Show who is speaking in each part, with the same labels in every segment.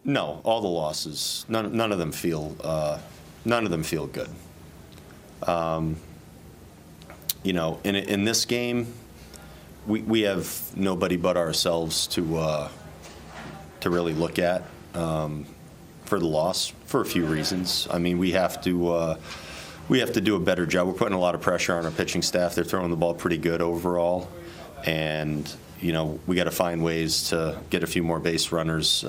Speaker 1: No, all the losses, none of them feel good. In this game, we have nobody but ourselves to really look at for the loss for a few reasons. I mean, we have to do a better job. We're putting a lot of pressure on our pitching staff. They're throwing the ball pretty good overall, and we got to find ways to get a few more base runners,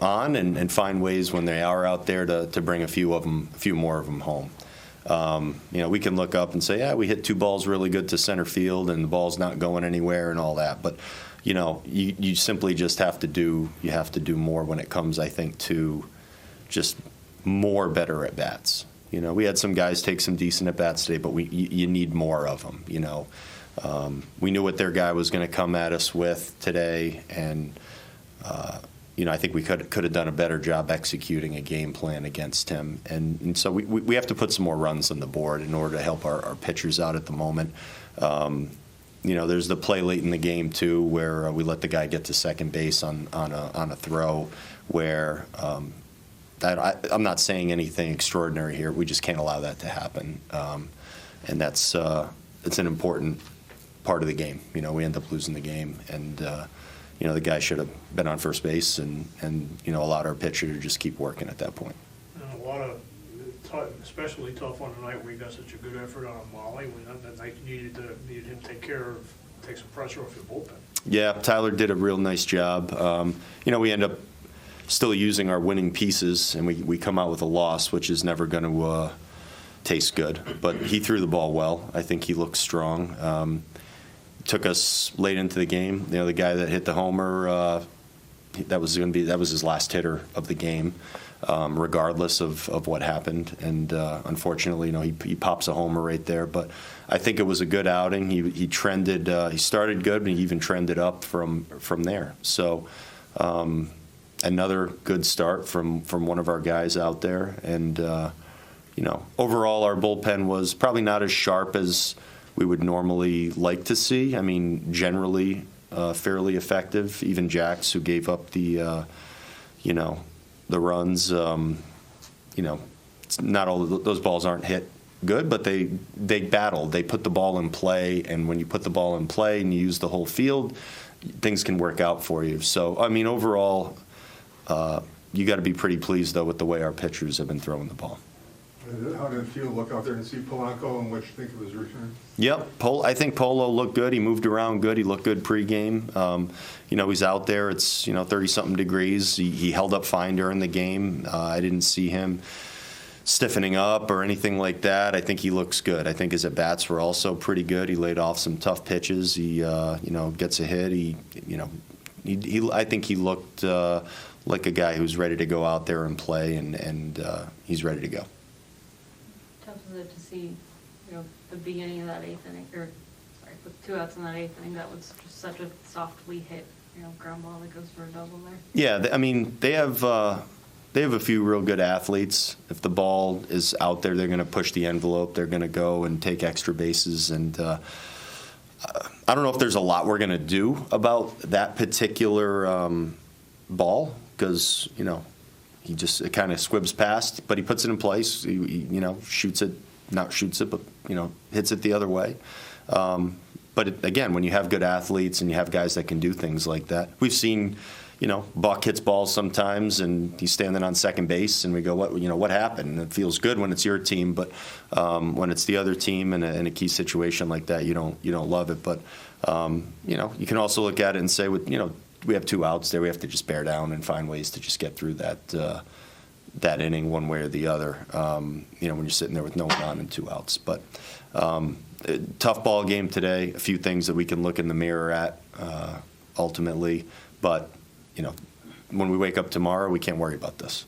Speaker 1: on and find ways when they are out there to bring a few more of them home. We can look up and say, yeah, we hit 2 balls really good to center field, and the ball's not going anywhere and all that. But you simply just have to do more when it comes, I think, to just more better at bats. We had some guys take some decent at bats today, but you need more of them. We knew what their guy was going to come at us with today, and I think we could have done a better job executing a game plan against him. And so we have to put some more runs on the board in order to help our pitchers out at the moment. There's the play late in the game, too, where we let the guy get to second base on a throw where I'm not saying anything extraordinary here. We just can't allow that to happen. And it's an important part of the game. We end up losing the game. And the guy should have been on first base and allowed our pitcher to just keep working at that point.
Speaker 2: And a lot of, especially tough on the night where you got such a good effort on Molly, when that night you needed him to take some pressure off your bullpen.
Speaker 1: Yeah, Tyler did a real nice job. We end up still using our winning pieces, and we come out with a loss, which is never going to taste good. But he threw the ball well. I think he looked strong. Took us late into the game. The guy that hit the homer, that was his last hitter of the game, regardless of what happened. And unfortunately, he pops a homer right there. But I think it was a good outing. He trended. He started good, but he even trended up from there. So another good start from one of our guys out there. And overall, our bullpen was probably not as sharp as we would normally like to see. I mean, generally fairly effective. Even Jax, who gave up the runs, not all of those balls aren't hit good, but they battled. They put the ball in play, and when you put the ball in play and you use the whole field, things can work out for you. So, I mean, overall, you got to be pretty pleased, though, with the way our pitchers have been throwing the ball.
Speaker 3: How did it feel to look out there and see Polanco and what you think of his return?
Speaker 1: Yep, I think Polo looked good. He moved around good. He looked good pregame. He's out there. It's 30-something degrees. He held up fine during the game. I didn't see him stiffening up or anything like that. I think he looks good. I think his at bats were also pretty good. He laid off some tough pitches. He gets a hit. I think he looked like a guy who's ready to go out there and play, and he's ready to go.
Speaker 4: Tough was it to see, the beginning of that 8th inning, with 2 outs in that 8th inning, that was just such a softly hit, ground ball that goes for a double there.
Speaker 1: Yeah, they have a few real good athletes. If the ball is out there, they're going to push the envelope. They're going to go and take extra bases, and I don't know if there's a lot we're going to do about that particular ball because it kind of squibs past, but he puts it in place. He shoots it, but hits it the other way. But again, when you have good athletes and you have guys that can do things like that, we've seen, Buck hits balls sometimes and he's standing on second base, and we go, what happened? And it feels good when it's your team, but when it's the other team in a key situation like that, you don't love it. But you can also look at it and say, we have 2 outs there. We have to just bear down and find ways to just get through that inning one way or the other. When you're sitting there with no one on and 2 outs. But tough ball game today. A few things that we can look in the mirror at ultimately. But when we wake up tomorrow, we can't worry about this.